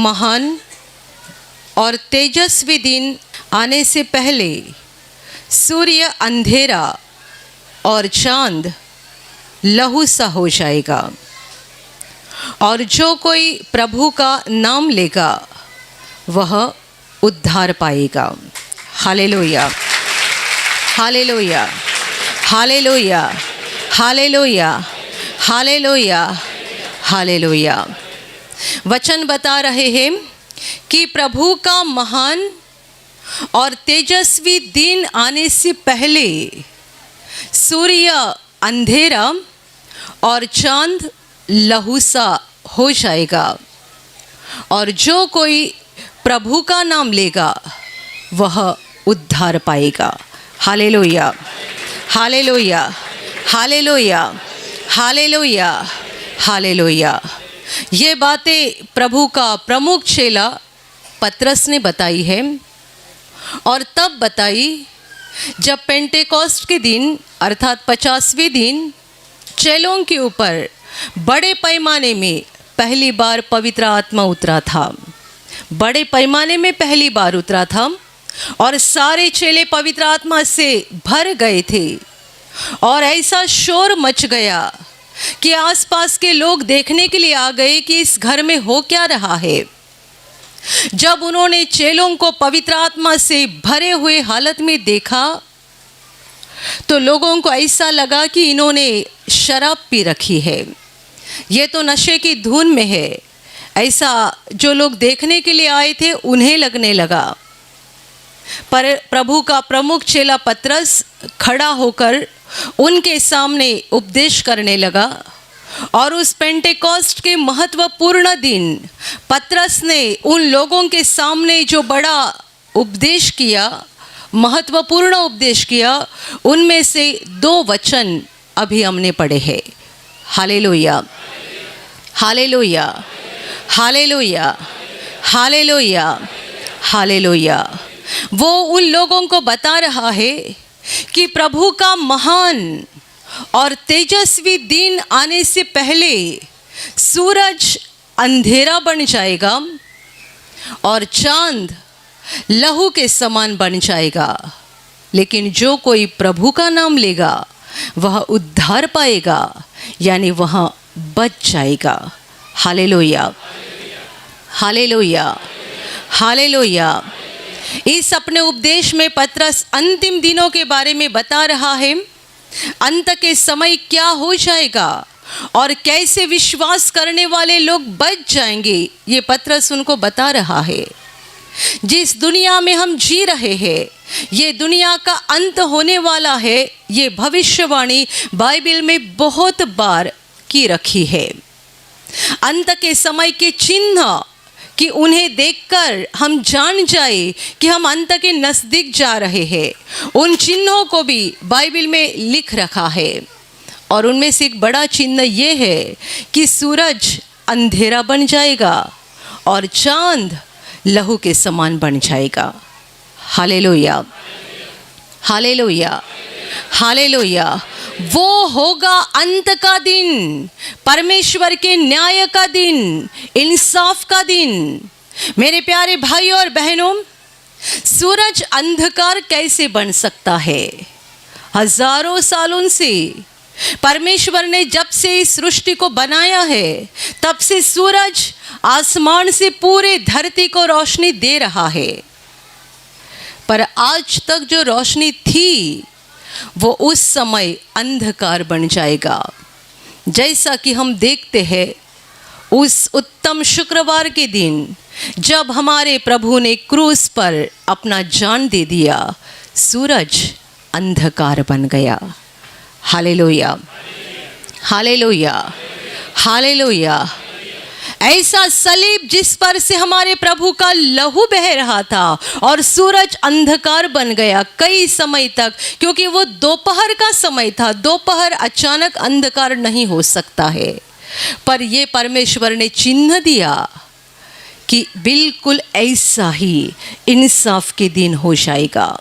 महान और तेजस्वी दिन आने से पहले सूर्य अंधेरा और चांद लहू सा हो जाएगा, और जो कोई प्रभु का नाम लेगा वह उद्धार पाएगा। Hallelujah, hallelujah, hallelujah, hallelujah, hallelujah, hallelujah. वचन बता रहे हैं कि प्रभु का महान और तेजस्वी दिन आने से पहले सूर्य अंधेरा और चांद लहू सा हो जाएगा, और जो कोई प्रभु का नाम लेगा वह उद्धार पाएगा। Hallelujah, hallelujah, hallelujah, hallelujah, hallelujah. ये बातें प्रभु का प्रमुख चेला पतरस ने बताई है, और तब बताई जब पेंटेकोस्ट के दिन अर्थात 50वें दिन चेलों के ऊपर बड़े पैमाने में पहली बार पवित्र आत्मा उतरा था। बड़े पैमाने में पहली बार उतरा था और सारे चेले पवित्र आत्मा से भर गए थे, और ऐसा शोर मच गया कि आसपास के लोग देखने के लिए आ गए कि इस घर में हो क्या रहा है। जब उन्होंने चेलों को पवित्र आत्मा से भरे हुए हालत में देखा तो लोगों को ऐसा लगा कि इन्होंने शराब पी रखी है, ये तो नशे की धुन में है। ऐसा जो लोग देखने के लिए आए थे उन्हें लगने लगा। पर प्रभु का प्रमुख चेला पतरस खड़ा होकर उनके सामने उपदेश करने लगा, और उस पेंटेकोस्ट के महत्वपूर्ण दिन पतरस ने उन लोगों के सामने जो बड़ा उपदेश किया, महत्वपूर्ण उपदेश किया, उनमें से 2 वचन अभी हमने पढ़े हैं। Hallelujah, hallelujah, hallelujah, hallelujah, hallelujah. वो उन लोगों को बता रहा है कि प्रभु का महान और तेजस्वी दिन आने से पहले सूरज अंधेरा बन जाएगा और चांद लहू के समान बन जाएगा, लेकिन जो कोई प्रभु का नाम लेगा वह उद्धार पाएगा, यानी वह बच जाएगा। Hallelujah, hallelujah, hallelujah. इस अपने उपदेश में पतरस अंतिम दिनों के बारे में बता रहा है, अंत के समय क्या हो जाएगा और कैसे विश्वास करने वाले लोग बच जाएंगे, ये पतरस उनको बता रहा है। जिस दुनिया में हम जी रहे हैं ये दुनिया का अंत होने वाला है, ये भविष्यवाणी बाइबल में बहुत बार की रखी है। अंत के समय के चिन्ह कि उन्हें देखकर हम जान जाए कि हम अंत के नज़दीक जा रहे हैं, उन चिन्हों को भी बाइबल में लिख रखा है। और उनमें से एक बड़ा चिन्ह ये है कि सूरज अंधेरा बन जाएगा और चांद लहू के समान बन जाएगा। Hallelujah, hallelujah, hallelujah. वो होगा अंत का दिन, परमेश्वर के न्याय का दिन, इंसाफ का दिन। मेरे प्यारे भाइयों और बहनों, सूरज अंधकार कैसे बन सकता है? हजारों सालों से परमेश्वर ने जब से इस सृष्टि को बनाया है तब से सूरज आसमान से पूरे धरती को रोशनी दे रहा है, पर आज तक जो रोशनी थी वो उस समय अंधकार बन जाएगा। जैसा कि हम देखते हैं उस उत्तम शुक्रवार के दिन जब हमारे प्रभु ने क्रूस पर अपना जान दे दिया, सूरज अंधकार बन गया। Hallelujah, hallelujah, hallelujah. ऐसा सलीब जिस पर से हमारे प्रभु का लहू बह रहा था और सूरज अंधकार बन गया कई समय तक, क्योंकि वो दोपहर का समय था। दोपहर अचानक अंधकार नहीं हो सकता है, पर ये परमेश्वर ने चिन्ह दिया कि बिल्कुल ऐसा ही इंसाफ के दिन हो जाएगा।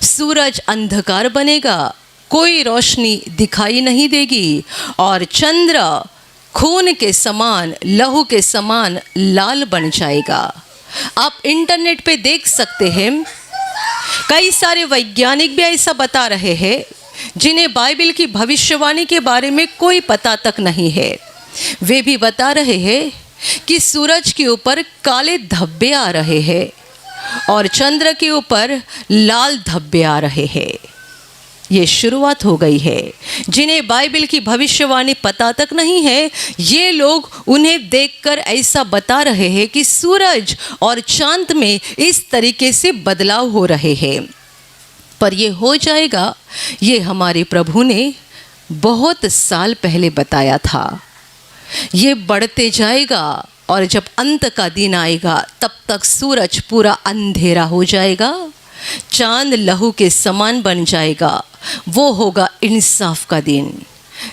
सूरज अंधकार बनेगा, कोई रोशनी दिखाई नहीं देगी, और चंद्र खून के समान, लहू के समान लाल बन जाएगा। आप इंटरनेट पे देख सकते हैं, कई सारे वैज्ञानिक भी ऐसा बता रहे हैं जिन्हें बाइबल की भविष्यवाणी के बारे में कोई पता तक नहीं है। वे भी बता रहे हैं कि सूरज के ऊपर काले धब्बे आ रहे हैं और चंद्र के ऊपर लाल धब्बे आ रहे हैं। ये शुरुआत हो गई है। जिन्हें बाइबल की भविष्यवाणी पता तक नहीं है, ये लोग उन्हें देखकर ऐसा बता रहे हैं कि सूरज और चांद में इस तरीके से बदलाव हो रहे हैं। पर ये हो जाएगा, ये हमारे प्रभु ने बहुत साल पहले बताया था। ये बढ़ते जाएगा और जब अंत का दिन आएगा तब तक सूरज पूरा अंधेरा हो जाएगा, चांद लहू के समान बन जाएगा। वो होगा इंसाफ का दिन,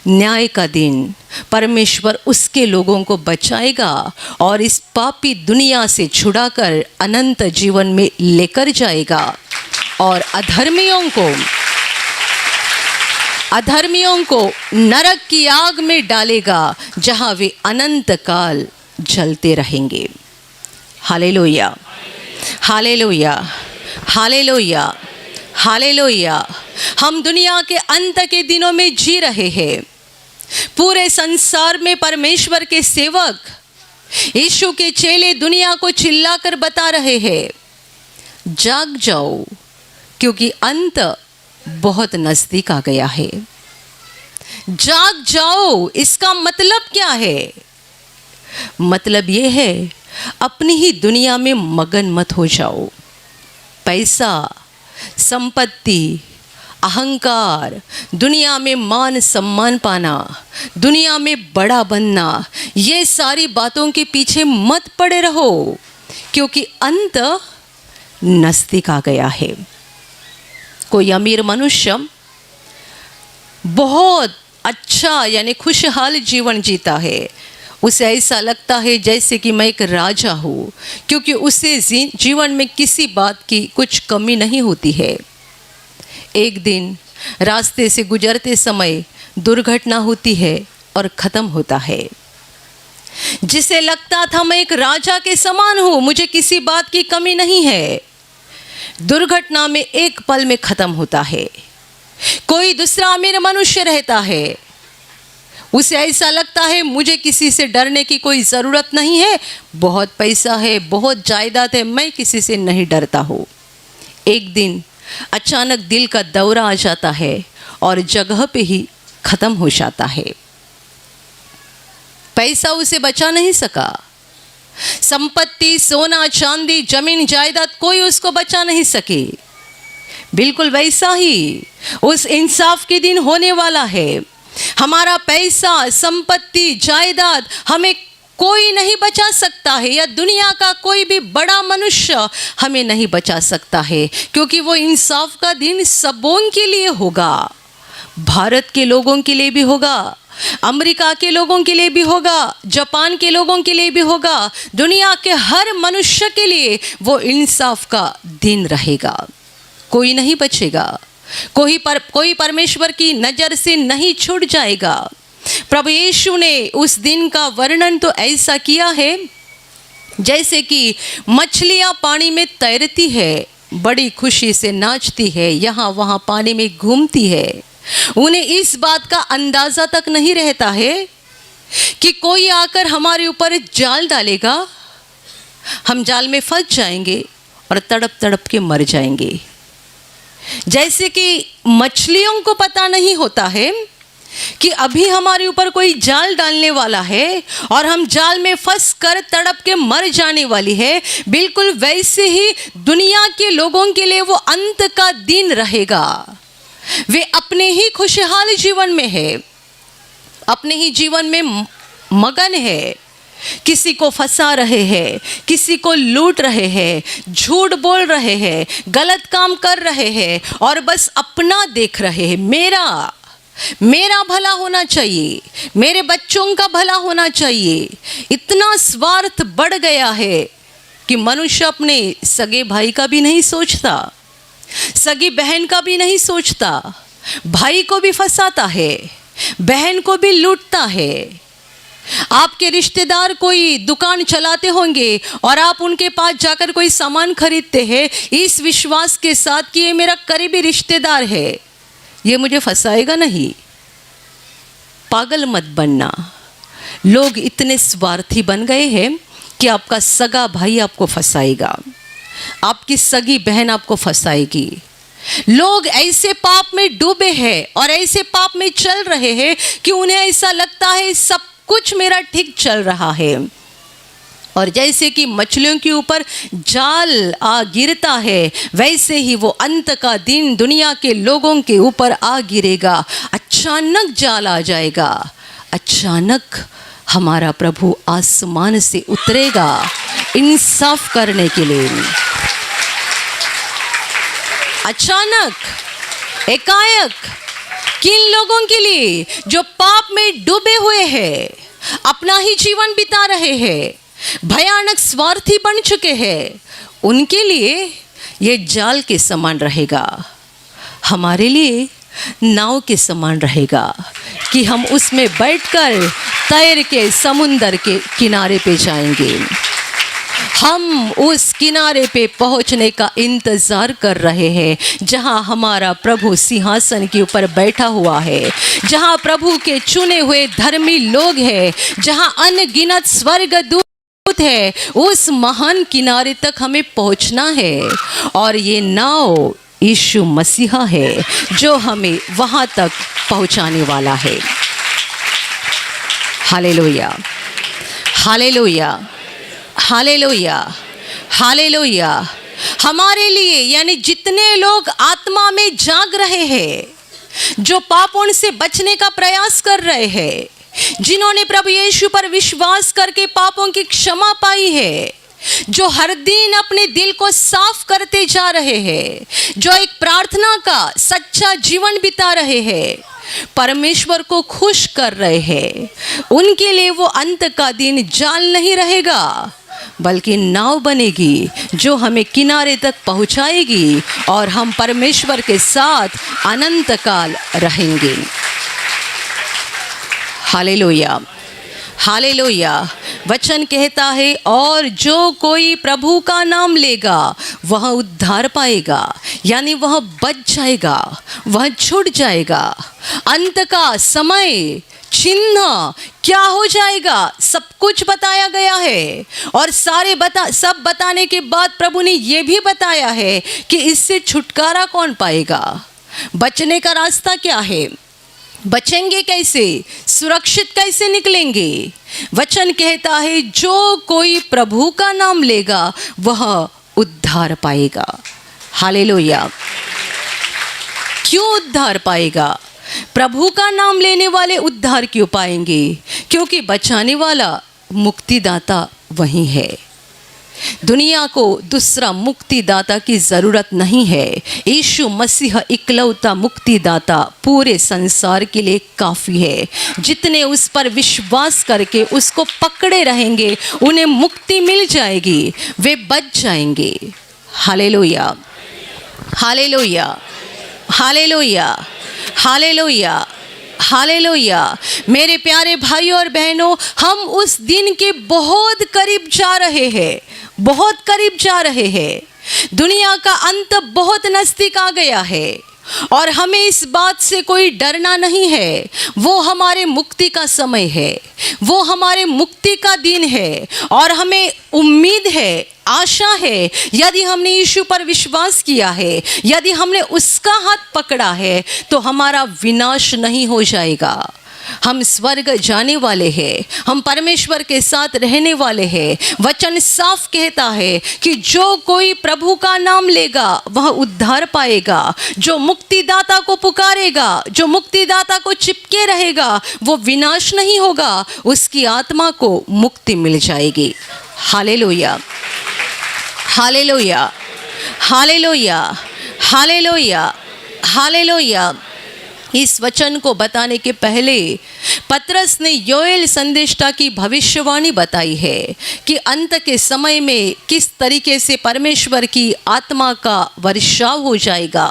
न्याय का दिन। परमेश्वर उसके लोगों को बचाएगा और इस पापी दुनिया से छुड़ाकर अनंत जीवन में लेकर जाएगा और अधर्मियों को नरक की आग में डालेगा, जहां वे अनंत काल जलते रहेंगे। Hallelujah, hallelujah, hallelujah, hallelujah. हम दुनिया के अंत के दिनों में जी रहे हैं। पूरे संसार में परमेश्वर के सेवक, यीशु के चेले दुनिया को चिल्लाकर बता रहे हैं, जाग जाओ क्योंकि अंत बहुत नजदीक आ गया है। जाग जाओ, इसका मतलब क्या है? मतलब ये है, अपनी ही दुनिया में मगन मत हो जाओ। पैसा, संपत्ति, अहंकार, दुनिया में मान सम्मान पाना, दुनिया में बड़ा बनना, ये सारी बातों के पीछे मत पड़े रहो क्योंकि अंत नजदीक आ गया है। कोई अमीर मनुष्य बहुत अच्छा यानी खुशहाल जीवन जीता है। उसे ऐसा लगता है जैसे कि मैं एक राजा हूँ, क्योंकि उसे जीवन में किसी बात की कुछ कमी नहीं होती है। एक दिन रास्ते से गुजरते समय दुर्घटना होती है और ख़त्म होता है। जिसे लगता था मैं एक राजा के समान हूँ, मुझे किसी बात की कमी नहीं है, दुर्घटना में एक पल में ख़त्म होता है। कोई दूसरा अमीर मनुष्य रहता है, उसे ऐसा लगता है मुझे किसी से डरने की कोई ज़रूरत नहीं है, बहुत पैसा है, बहुत जायदाद है, मैं किसी से नहीं डरता हूँ। एक दिन अचानक दिल का दौरा आ जाता है और जगह पे ही ख़त्म हो जाता है। पैसा उसे बचा नहीं सका, संपत्ति, सोना चांदी, जमीन जायदाद, कोई उसको बचा नहीं सके। बिल्कुल वैसा ही उस इंसाफ के दिन होने वाला है। हमारा पैसा, संपत्ति, जायदाद हमें कोई नहीं बचा सकता है, या दुनिया का कोई भी बड़ा मनुष्य हमें नहीं बचा सकता है, क्योंकि वो इंसाफ का दिन सबों के लिए होगा। भारत के लोगों के लिए भी होगा, अमेरिका के लोगों के लिए भी होगा, जापान के लोगों के लिए भी होगा, दुनिया के हर मनुष्य के लिए वो इंसाफ का दिन रहेगा। कोई नहीं बचेगा, कोई परमेश्वर की नज़र से नहीं छूट जाएगा। प्रभु यीशु ने उस दिन का वर्णन तो ऐसा किया है जैसे कि मछलियाँ पानी में तैरती है, बड़ी खुशी से नाचती है, यहाँ वहाँ पानी में घूमती है। उन्हें इस बात का अंदाज़ा तक नहीं रहता है कि कोई आकर हमारे ऊपर जाल डालेगा, हम जाल में फंस जाएंगे और तड़प तड़प के मर जाएंगे। जैसे कि मछलियों को पता नहीं होता है कि अभी हमारे ऊपर कोई जाल डालने वाला है और हम जाल में फंस कर तड़प के मर जाने वाली है, बिल्कुल वैसे ही दुनिया के लोगों के लिए वो अंत का दिन रहेगा। वे अपने ही खुशहाल जीवन में है, अपने ही जीवन में मगन है, किसी को फंसा रहे हैं, किसी को लूट रहे हैं, झूठ बोल रहे हैं, गलत काम कर रहे हैं और बस अपना देख रहे हैं। मेरा भला होना चाहिए, मेरे बच्चों का भला होना चाहिए। इतना स्वार्थ बढ़ गया है कि मनुष्य अपने सगे भाई का भी नहीं सोचता, सगी बहन का भी नहीं सोचता, भाई को भी फंसाता है, बहन को भी लूटता है। आपके रिश्तेदार कोई दुकान चलाते होंगे और आप उनके पास जाकर कोई सामान खरीदते हैं इस विश्वास के साथ कि ये मेरा करीबी रिश्तेदार है, ये मुझे फंसाएगा नहीं। पागल मत बनना। लोग इतने स्वार्थी बन गए हैं कि आपका सगा भाई आपको फंसाएगा, आपकी सगी बहन आपको फंसाएगी। लोग ऐसे पाप में डूबे हैं और ऐसे पाप में चल रहे हैं कि उन्हें ऐसा लगता है सब कुछ मेरा ठीक चल रहा है। और जैसे कि मछलियों के ऊपर जाल आ गिरता है, वैसे ही वो अंत का दिन दुनिया के लोगों के ऊपर आ गिरेगा। अचानक जाल आ जाएगा, अचानक हमारा प्रभु आसमान से उतरेगा इंसाफ करने के लिए। अचानक, एकाएक, किन लोगों के लिए जो पाप में डूबे हुए हैं, अपना ही जीवन बिता रहे हैं, भयानक स्वार्थी बन चुके हैं, उनके लिए ये जाल के समान रहेगा। हमारे लिए नाव के समान रहेगा कि हम उसमें बैठकर तैर के समुंदर के किनारे पे जाएंगे। हम उस किनारे पे पहुंचने का इंतज़ार कर रहे हैं जहां हमारा प्रभु सिंहासन के ऊपर बैठा हुआ है, जहां प्रभु के चुने हुए धर्मी लोग हैं, जहां अनगिनत स्वर्गदूत है। उस महान किनारे तक हमें पहुंचना है और ये नाव यीशु मसीहा है जो हमें वहां तक पहुंचाने वाला है। Hallelujah, hallelujah, hallelujah, hallelujah. हमारे लिए यानी जितने लोग आत्मा में जाग रहे हैं, जो पापों से बचने का प्रयास कर रहे हैं, जिन्होंने प्रभु यीशु पर विश्वास करके पापों की क्षमा पाई है, जो हर दिन अपने दिल को साफ करते जा रहे हैं, जो एक प्रार्थना का सच्चा जीवन बिता रहे हैं, परमेश्वर को खुश कर रहे हैं, उनके लिए वो अंत का दिन जाल नहीं रहेगा बल्कि नाव बनेगी जो हमें किनारे तक पहुंचाएगी और हम परमेश्वर के साथ अनंत काल रहेंगे। Hallelujah, hallelujah. वचन कहता है और जो कोई प्रभु का नाम लेगा वह उद्धार पाएगा, यानी वह बच जाएगा, वह छूट जाएगा। अंत का समय चिन्ह क्या हो जाएगा सब कुछ बताया गया है और सब बताने के बाद प्रभु ने यह भी बताया है कि इससे छुटकारा कौन पाएगा, बचने का रास्ता क्या है, बचेंगे कैसे, सुरक्षित कैसे निकलेंगे। वचन कहता है जो कोई प्रभु का नाम लेगा वह उद्धार पाएगा। हालेलुया। क्यों उद्धार पाएगा? प्रभु का नाम लेने वाले उद्धार क्यों पाएंगे? क्योंकि बचाने वाला मुक्तिदाता वही है। दुनिया को दूसरा मुक्तिदाता की ज़रूरत नहीं है। यीशु मसीह इकलौता मुक्तिदाता पूरे संसार के लिए काफ़ी है। जितने उस पर विश्वास करके उसको पकड़े रहेंगे उन्हें मुक्ति मिल जाएगी, वे बच जाएंगे। Hallelujah, hallelujah, hallelujah, hallelujah, hallelujah. मेरे प्यारे भाइयों और बहनों, हम उस दिन के बहुत करीब जा रहे हैं, बहुत करीब जा रहे हैं। दुनिया का अंत बहुत नज़दीक आ गया है और हमें इस बात से कोई डरना नहीं है। वो हमारे मुक्ति का समय है, वो हमारे मुक्ति का दिन है और हमें उम्मीद है, आशा है, यदि हमने यीशु पर विश्वास किया है, यदि हमने उसका हाथ पकड़ा है तो हमारा विनाश नहीं हो जाएगा। हम स्वर्ग जाने वाले हैं, हम परमेश्वर के साथ रहने वाले हैं। वचन साफ कहता है कि जो कोई प्रभु का नाम लेगा वह उद्धार पाएगा। जो मुक्तिदाता को पुकारेगा, जो मुक्तिदाता को चिपके रहेगा, वो विनाश नहीं होगा, उसकी आत्मा को मुक्ति मिल जाएगी। Hallelujah, hallelujah, hallelujah, hallelujah, hallelujah. इस वचन को बताने के पहले पतरस ने योएल संदेष्टा की भविष्यवाणी बताई है कि अंत के समय में किस तरीके से परमेश्वर की आत्मा का वर्षाव हो जाएगा।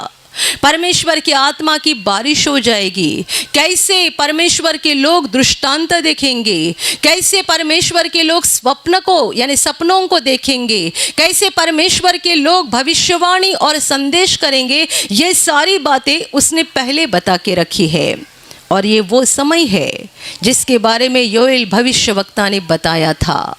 परमेश्वर की आत्मा की बारिश हो जाएगी। कैसे परमेश्वर के लोग दृष्टांत देखेंगे, कैसे परमेश्वर के लोग स्वप्न को यानी सपनों को देखेंगे, कैसे परमेश्वर के लोग भविष्यवाणी और संदेश करेंगे, ये सारी बातें उसने पहले बता के रखी है। और ये वो समय है जिसके बारे में योएल भविष्यवक्ता ने बताया था।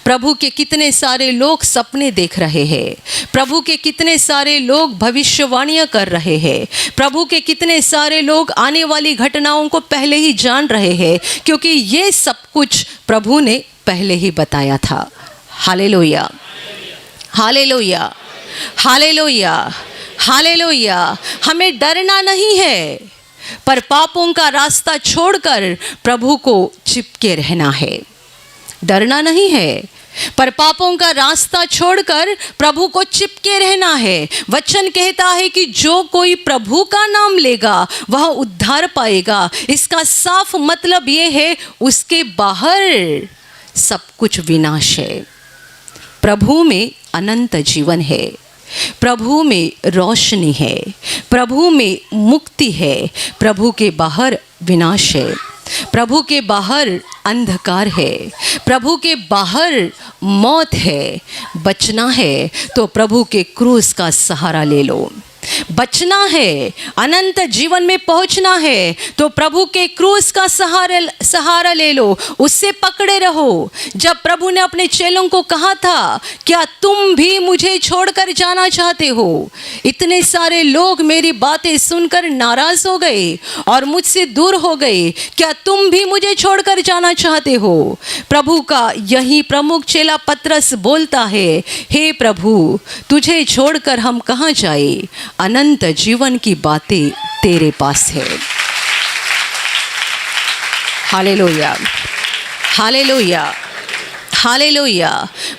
प्रभु के कितने सारे लोग सपने देख रहे हैं, प्रभु के कितने सारे लोग भविष्यवाणियां कर रहे हैं, प्रभु के कितने सारे लोग आने वाली घटनाओं को पहले ही जान रहे हैं, क्योंकि ये सब कुछ प्रभु ने पहले ही बताया था। Hallelujah, hallelujah, hallelujah, hallelujah. हमें डरना नहीं है, पर पापों का रास्ता छोड़कर प्रभु को चिपके रहना है। डरना नहीं है, पर पापों का रास्ता छोड़कर प्रभु को चिपके रहना है। वचन कहता है कि जो कोई प्रभु का नाम लेगा वह उद्धार पाएगा। इसका साफ मतलब ये है, उसके बाहर सब कुछ विनाश है। प्रभु में अनंत जीवन है, प्रभु में रोशनी है, प्रभु में मुक्ति है। प्रभु के बाहर विनाश है, प्रभु के बाहर अंधकार है, प्रभु के बाहर मौत है। बचना है तो प्रभु के क्रूस का सहारा ले लो। बचना है, अनंत जीवन में पहुंचना है तो प्रभु के क्रूस का सहारा ले लो, उससे पकड़े रहो। जब प्रभु ने अपने चेलों को कहा था, क्या तुम भी मुझे छोड़कर जाना चाहते हो? इतने सारे लोग मेरी बातें सुनकर नाराज हो गए और मुझसे दूर हो गए। क्या तुम भी मुझे छोड़कर जाना चाहते हो? प्रभु का यही प्रमुख चेला पतरस बोलता है, हे प्रभु, तुझे छोड़कर हम कहाँ जाए? अनंत जीवन की बातें तेरे पास है। Hallelujah, hallelujah, hallelujah.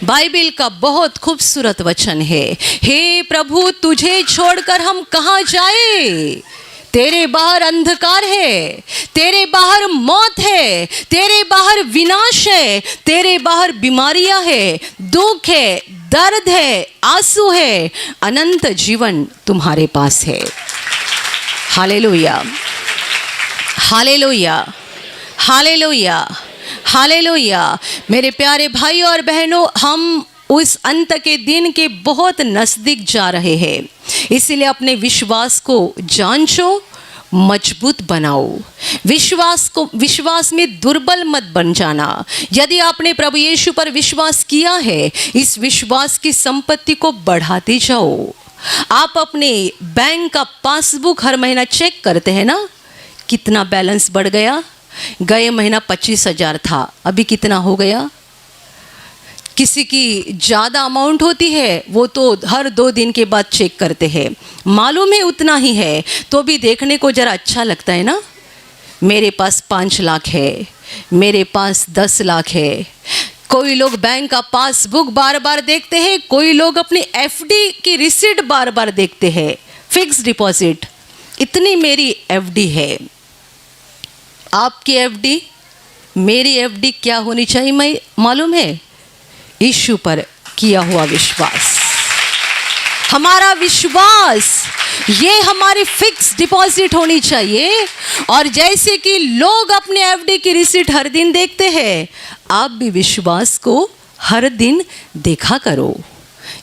बाइबल का बहुत खूबसूरत वचन है, हे प्रभु, तुझे छोड़कर हम कहाँ जाए? तेरे बाहर अंधकार है, तेरे बाहर मौत है, तेरे बाहर विनाश है, तेरे बाहर बीमारियां है, दुख है, दर्द है, आंसू है। अनंत जीवन तुम्हारे पास है। Hallelujah, hallelujah, hallelujah, hallelujah. मेरे प्यारे भाइयों और बहनों, हम उस अंत के दिन के बहुत नज़दीक जा रहे हैं। इसलिए अपने विश्वास को जांचो, मजबूत बनाओ। विश्वास में दुर्बल मत बन जाना। यदि आपने प्रभु यीशु पर विश्वास किया है, इस विश्वास की संपत्ति को बढ़ाते जाओ। आप अपने बैंक का पासबुक हर महीना चेक करते हैं ना, कितना बैलेंस बढ़ गया? गए महीना 25,000 था, अभी कितना हो गया? किसी की ज़्यादा अमाउंट होती है, वो तो हर 2 दिन के बाद चेक करते हैं। मालूम है उतना ही है, तो भी देखने को ज़रा अच्छा लगता है ना। मेरे पास 5 लाख है, मेरे पास 10 लाख है। कोई लोग बैंक का पासबुक बार बार देखते हैं, कोई लोग अपनी एफडी की रिसीट बार बार देखते हैं। फिक्स डिपॉजिट, इतनी मेरी एफडी है। आपकी एफडी, मेरी एफडी क्या होनी चाहिए मैं मालूम है? यीशु पर किया हुआ विश्वास। हमारा विश्वास ये हमारी फिक्स डिपॉजिट होनी चाहिए। और जैसे कि लोग अपने एफडी की रिसीट हर दिन देखते हैं, आप भी विश्वास को हर दिन देखा करो।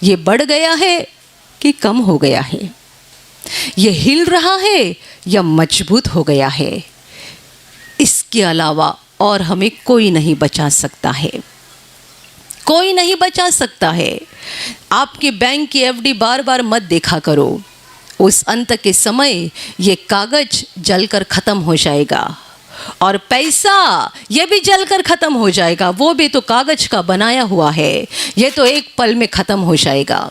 ये बढ़ गया है कि कम हो गया है? ये हिल रहा है या मजबूत हो गया है? इसके अलावा और हमें कोई नहीं बचा सकता है, कोई नहीं बचा सकता है। आपके बैंक की एफडी बार बार मत देखा करो। उस अंत के समय ये कागज जलकर ख़त्म हो जाएगा और पैसा ये भी जलकर ख़त्म हो जाएगा। वो भी तो कागज का बनाया हुआ है, ये तो एक पल में ख़त्म हो जाएगा।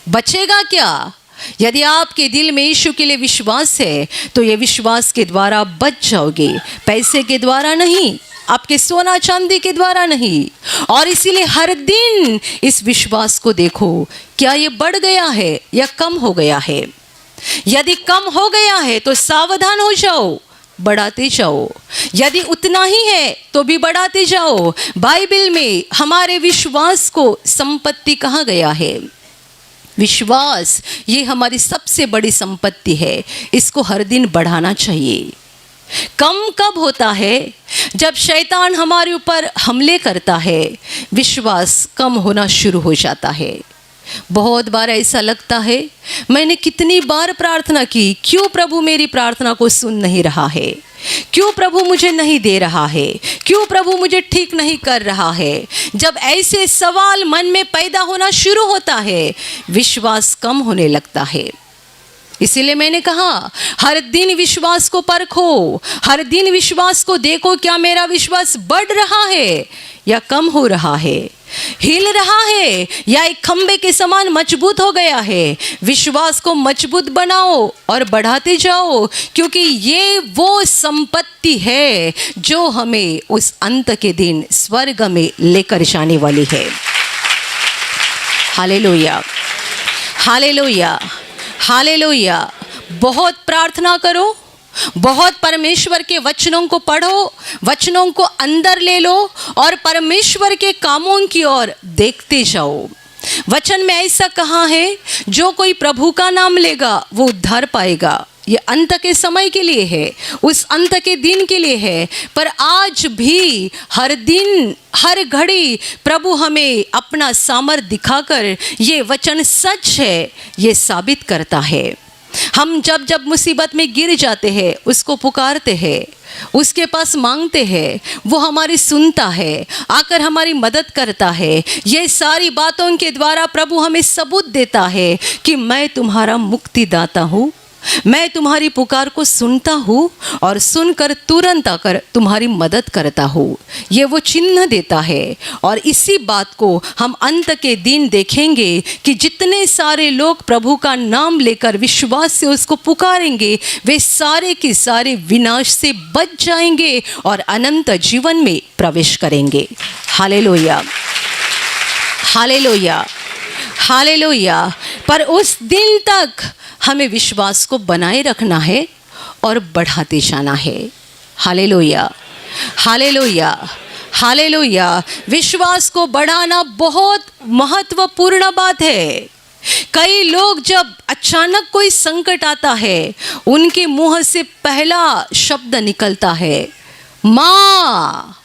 बचेगा क्या? यदि आपके दिल में यीशु के लिए विश्वास है तो ये विश्वास के द्वारा बच जाओगे, पैसे के द्वारा नहीं, आपके सोना चांदी के द्वारा नहीं। और इसीलिए हर दिन इस विश्वास को देखो, क्या ये बढ़ गया है या कम हो गया है? यदि कम हो गया है तो सावधान हो जाओ, बढ़ाते जाओ। यदि उतना ही है तो भी बढ़ाते जाओ। बाइबल में हमारे विश्वास को संपत्ति कहा गया है। विश्वास ये हमारी सबसे बड़ी संपत्ति है, इसको हर दिन बढ़ाना चाहिए। कम कब होता है? जब शैतान हमारे ऊपर हमले करता है, विश्वास कम होना शुरू हो जाता है। बहुत बार ऐसा लगता है, मैंने कितनी बार प्रार्थना की, क्यों प्रभु मेरी प्रार्थना को सुन नहीं रहा है? क्यों प्रभु मुझे नहीं दे रहा है? क्यों प्रभु मुझे ठीक नहीं कर रहा है? जब ऐसे सवाल मन में पैदा होना शुरू होता है, विश्वास कम होने लगता है। इसीलिए मैंने कहा, हर दिन विश्वास को परखो, हर दिन विश्वास को देखो, क्या मेरा विश्वास बढ़ रहा है या कम हो रहा है, हिल रहा है या एक खंबे के समान मजबूत हो गया है। विश्वास को मजबूत बनाओ और बढ़ाते जाओ, क्योंकि ये वो संपत्ति है जो हमें उस अंत के दिन स्वर्ग में लेकर जाने वाली है। Hallelujah, hallelujah, hallelujah. बहुत प्रार्थना करो, बहुत परमेश्वर के वचनों को पढ़ो, वचनों को अंदर ले लो और परमेश्वर के कामों की ओर देखते जाओ। वचन में ऐसा कहा है, जो कोई प्रभु का नाम लेगा वो उद्धार पाएगा। ये अंत के समय के लिए है, उस अंत के दिन के लिए है। पर आज भी हर दिन हर घड़ी प्रभु हमें अपना सामर्थ्य दिखाकर ये वचन सच है ये साबित करता है। हम जब जब मुसीबत में गिर जाते हैं, उसको पुकारते हैं, उसके पास मांगते हैं, वो हमारी सुनता है, आकर हमारी मदद करता है। ये सारी बातों के द्वारा प्रभु हमें सबूत देता है कि मैं तुम्हारा मुक्तिदाता हूँ, मैं तुम्हारी पुकार को सुनता हूँ और सुनकर तुरंत आकर तुम्हारी मदद करता हूँ। ये वो चिन्ह देता है। और इसी बात को हम अंत के दिन देखेंगे कि जितने सारे लोग प्रभु का नाम लेकर विश्वास से उसको पुकारेंगे, वे सारे के सारे विनाश से बच जाएंगे और अनंत जीवन में प्रवेश करेंगे। Hallelujah, hallelujah, hallelujah. पर उस दिन तक हमें विश्वास को बनाए रखना है और बढ़ाते जाना है। Hallelujah, hallelujah, hallelujah. विश्वास को बढ़ाना बहुत महत्वपूर्ण बात है। कई लोग जब अचानक कोई संकट आता है, उनके मुंह से पहला शब्द निकलता है माँ,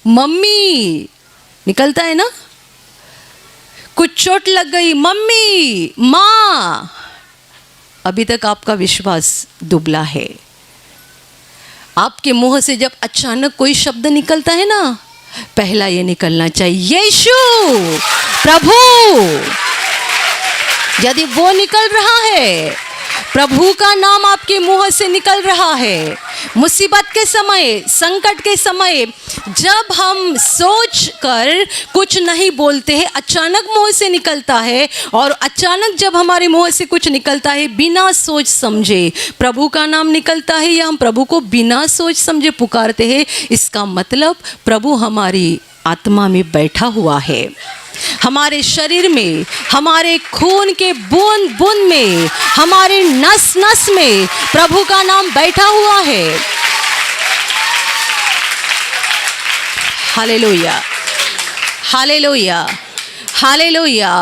मम्मी, निकलता है ना। कुछ चोट लग गई, मम्मी, माँ। अभी तक आपका विश्वास दुबला है। आपके मुंह से जब अचानक कोई शब्द निकलता है ना, पहला ये निकलना चाहिए, यीशु प्रभु। यदि वो निकल रहा है, प्रभु का नाम आपके मुंह से निकल रहा है, मुसीबत के समय, संकट के समय, जब हम सोच कर कुछ नहीं बोलते हैं, अचानक मुंह से निकलता है, और अचानक जब हमारे मुंह से कुछ निकलता है बिना सोच समझे, प्रभु का नाम निकलता है या हम प्रभु को बिना सोच समझे पुकारते हैं, इसका मतलब प्रभु हमारी आत्मा में बैठा हुआ है। हमारे शरीर में, हमारे खून के बूंद बूंद में, हमारे नस नस में प्रभु का नाम बैठा हुआ है। Hallelujah, hallelujah, hallelujah.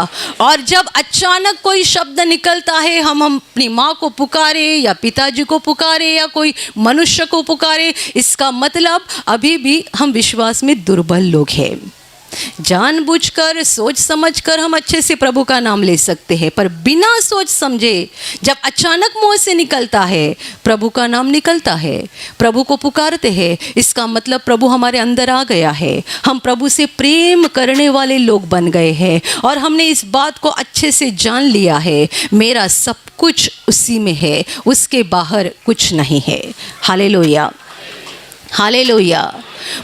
और जब अचानक कोई शब्द निकलता है, हम अपनी माँ को पुकारे या पिताजी को पुकारे या कोई मनुष्य को पुकारे, इसका मतलब अभी भी हम विश्वास में दुर्बल लोग हैं। जानबूझकर, सोच समझकर हम अच्छे से प्रभु का नाम ले सकते हैं, पर बिना सोच समझे जब अचानक मुंह से निकलता है, प्रभु का नाम निकलता है, प्रभु को पुकारते हैं, इसका मतलब प्रभु हमारे अंदर आ गया है। हम प्रभु से प्रेम करने वाले लोग बन गए हैं और हमने इस बात को अच्छे से जान लिया है, मेरा सब कुछ उसी में है, उसके बाहर कुछ नहीं है। Hallelujah, hallelujah.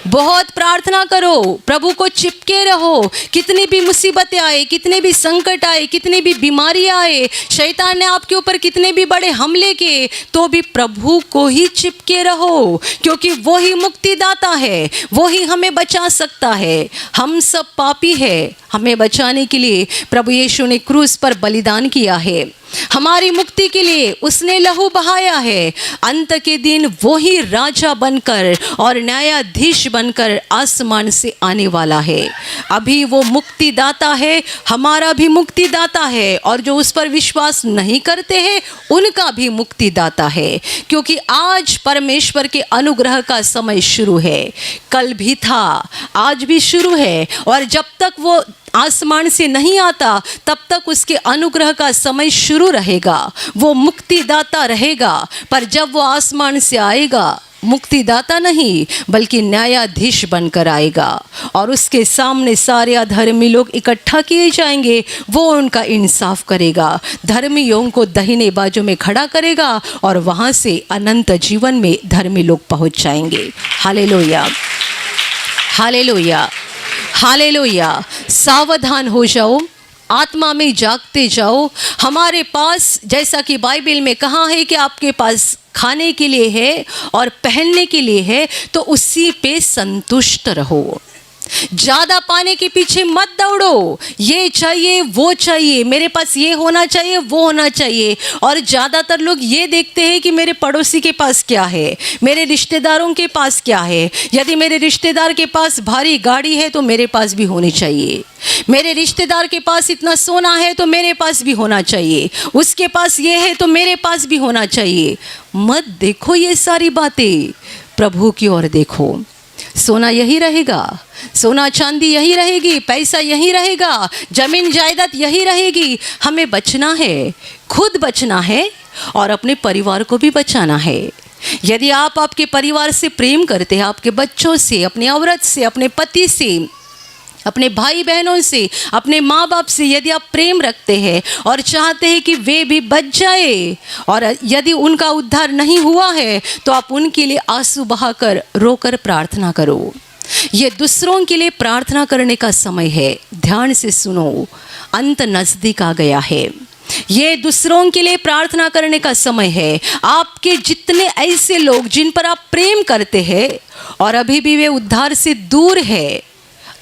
बहुत प्रार्थना करो, प्रभु को चिपके रहो। कितनी भी मुसीबतें आए, कितने भी संकट आए, कितनी भी बीमारी आए, शैतान ने आपके ऊपर कितने भी बड़े हमले किए, तो भी प्रभु को ही चिपके रहो, क्योंकि वो ही मुक्तिदाता है, वो ही हमें बचा सकता है। हम सब पापी हैं, हमें बचाने के लिए प्रभु यीशु ने क्रूस पर बलिदान किया है, हमारी मुक्ति के लिए उसने लहू बहाया है। अंत के दिन वो ही राजा बनकर और न्यायाधीश न्यायाधीश बनकर आसमान से आने वाला है। अभी वो मुक्तिदाता है, हमारा भी मुक्तिदाता है, और जो उस पर विश्वास नहीं करते हैं उनका भी मुक्तिदाता है। क्योंकि आज परमेश्वर के अनुग्रह का समय शुरू है। कल भी था, आज भी शुरू है, और जब तक वो आसमान से नहीं आता तब तक उसके अनुग्रह का समय शुरू रहेगा। वो मुक्तिदाता रहेगा, पर जब वो आसमान से आएगा, मुक्तिदाता नहीं बल्कि न्यायाधीश बनकर आएगा, और उसके सामने सारे अधर्मी लोग इकट्ठा किए जाएंगे। वो उनका इंसाफ करेगा, धर्मियों को दाहिने बाजू में खड़ा करेगा, और वहाँ से अनंत जीवन में धर्मी लोग पहुँच जाएंगे। Hallelujah, hallelujah, hallelujah. सावधान हो जाओ, आत्मा में जागते जाओ। हमारे पास, जैसा कि बाइबल में कहा है कि आपके पास खाने के लिए है और पहनने के लिए है, तो उसी पे संतुष्ट रहो। ज़्यादा पाने के पीछे मत दौड़ो, ये चाहिए वो चाहिए, मेरे पास ये होना चाहिए वो होना चाहिए। और ज़्यादातर लोग ये देखते हैं कि मेरे पड़ोसी के पास क्या है, मेरे रिश्तेदारों के पास क्या है। यदि मेरे रिश्तेदार के पास भारी गाड़ी है तो मेरे पास भी होनी चाहिए। मेरे रिश्तेदार के पास इतना सोना है तो मेरे पास भी होना चाहिए। उसके पास ये है तो मेरे पास भी होना चाहिए। मत देखो ये सारी बातें, प्रभु की ओर देखो। सोना यही रहेगा, सोना चांदी यही रहेगी, पैसा यही रहेगा, जमीन जायदाद यही रहेगी। हमें बचना है, खुद बचना है, और अपने परिवार को भी बचाना है। यदि आप आपके परिवार से प्रेम करते हैं, आपके बच्चों से, अपनी औरत से, अपने पति से, अपने भाई बहनों से, अपने माँ बाप से यदि आप प्रेम रखते हैं और चाहते हैं कि वे भी बच जाए, और यदि उनका उद्धार नहीं हुआ है, तो आप उनके लिए आंसू बहाकर रोकर प्रार्थना करो। ये दूसरों के लिए प्रार्थना करने का समय है। ध्यान से सुनो, अंत नज़दीक आ गया है। ये दूसरों के लिए प्रार्थना करने का समय है। आपके जितने ऐसे लोग जिन पर आप प्रेम करते हैं और अभी भी वे उद्धार से दूर है,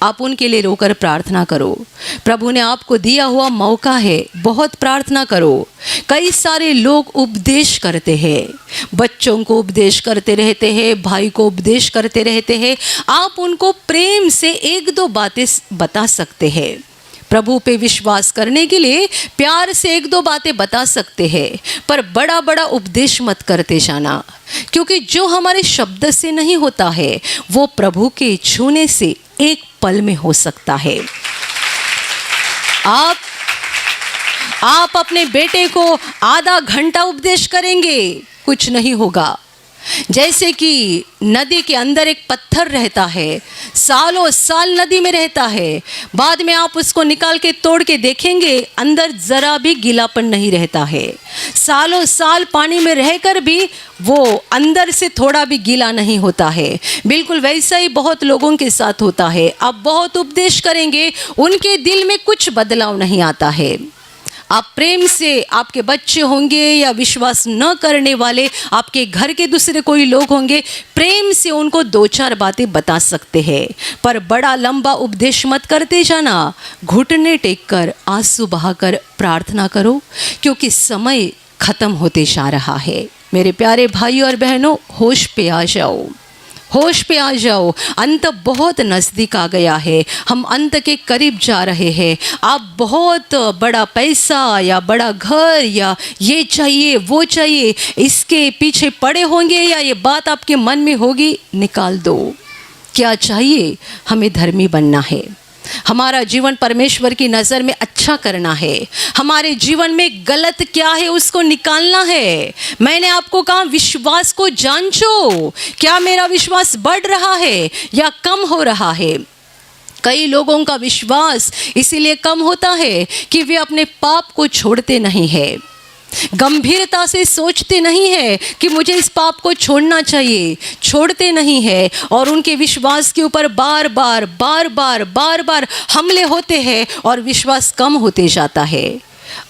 आप उनके लिए रोकर प्रार्थना करो। प्रभु ने आपको दिया हुआ मौका है, बहुत प्रार्थना करो। कई सारे लोग उपदेश करते हैं, बच्चों को उपदेश करते रहते हैं, भाई को उपदेश करते रहते हैं। आप उनको प्रेम से एक दो बातें बता सकते हैं। प्रभु पे विश्वास करने के लिए प्यार से एक दो बातें बता सकते हैं, पर बड़ा बड़ा उपदेश मत करते जाना, क्योंकि जो हमारे शब्द से नहीं होता है वो प्रभु के छूने से एक पल में हो सकता है। आप अपने बेटे को आधा घंटा उपदेश करेंगे, कुछ नहीं होगा। जैसे कि नदी के अंदर एक पत्थर रहता है, सालों साल नदी में रहता है, बाद में आप उसको निकाल के तोड़ के देखेंगे, अंदर ज़रा भी गीलापन नहीं रहता है। सालों साल पानी में रहकर भी वो अंदर से थोड़ा भी गीला नहीं होता है। बिल्कुल वैसा ही बहुत लोगों के साथ होता है। आप बहुत उपदेश करेंगे, उनके दिल में कुछ बदलाव नहीं आता है। आप प्रेम से, आपके बच्चे होंगे या विश्वास न करने वाले आपके घर के दूसरे कोई लोग होंगे, प्रेम से उनको दो चार बातें बता सकते हैं, पर बड़ा लंबा उपदेश मत करते जाना। घुटने टेक कर आंसू बहाकर प्रार्थना करो, क्योंकि समय खत्म होते जा रहा है। मेरे प्यारे भाई और बहनों, होश पे आ जाओ, होश पे आ जाओ। अंत बहुत नज़दीक आ गया है, हम अंत के करीब जा रहे हैं। आप बहुत बड़ा पैसा या बड़ा घर या ये चाहिए वो चाहिए, इसके पीछे पड़े होंगे, या ये बात आपके मन में होगी, निकाल दो। क्या चाहिए? हमें धर्मी बनना है, हमारा जीवन परमेश्वर की नज़र में अच्छा करना है, हमारे जीवन में गलत क्या है उसको निकालना है। मैंने आपको कहा विश्वास को जांचो, क्या मेरा विश्वास बढ़ रहा है या कम हो रहा है। कई लोगों का विश्वास इसीलिए कम होता है कि वे अपने पाप को छोड़ते नहीं है, गंभीरता से सोचते नहीं है कि मुझे इस पाप को छोड़ना चाहिए, छोड़ते नहीं है, और उनके विश्वास के ऊपर बार बार हमले होते हैं और विश्वास कम होते जाता है।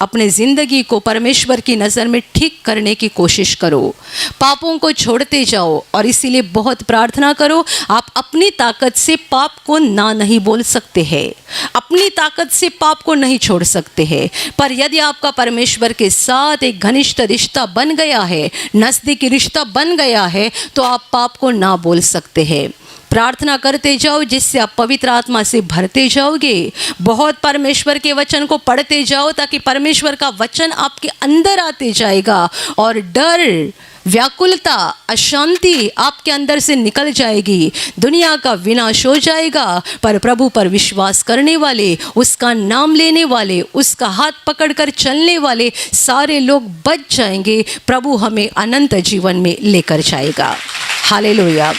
अपने ज़िंदगी को परमेश्वर की नज़र में ठीक करने की कोशिश करो, पापों को छोड़ते जाओ, और इसीलिए बहुत प्रार्थना करो। आप अपनी ताकत से पाप को ना नहीं बोल सकते हैं, अपनी ताकत से पाप को नहीं छोड़ सकते हैं, पर यदि आपका परमेश्वर के साथ एक घनिष्ठ रिश्ता बन गया है, नज़दीकी रिश्ता बन गया है, तो आप पाप को ना बोल सकते हैं। प्रार्थना करते जाओ, जिससे आप पवित्र आत्मा से भरते जाओगे। बहुत परमेश्वर के वचन को पढ़ते जाओ, ताकि परमेश्वर का वचन आपके अंदर आते जाएगा और डर, व्याकुलता, अशांति आपके अंदर से निकल जाएगी। दुनिया का विनाश हो जाएगा, पर प्रभु पर विश्वास करने वाले, उसका नाम लेने वाले, उसका हाथ पकड़कर चलने वाले सारे लोग बच जाएंगे। प्रभु हमें अनंत जीवन में लेकर जाएगा। Hallelujah,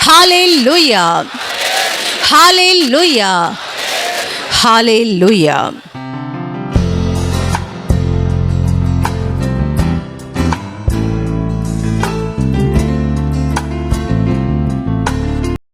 hallelujah, hallelujah, hallelujah.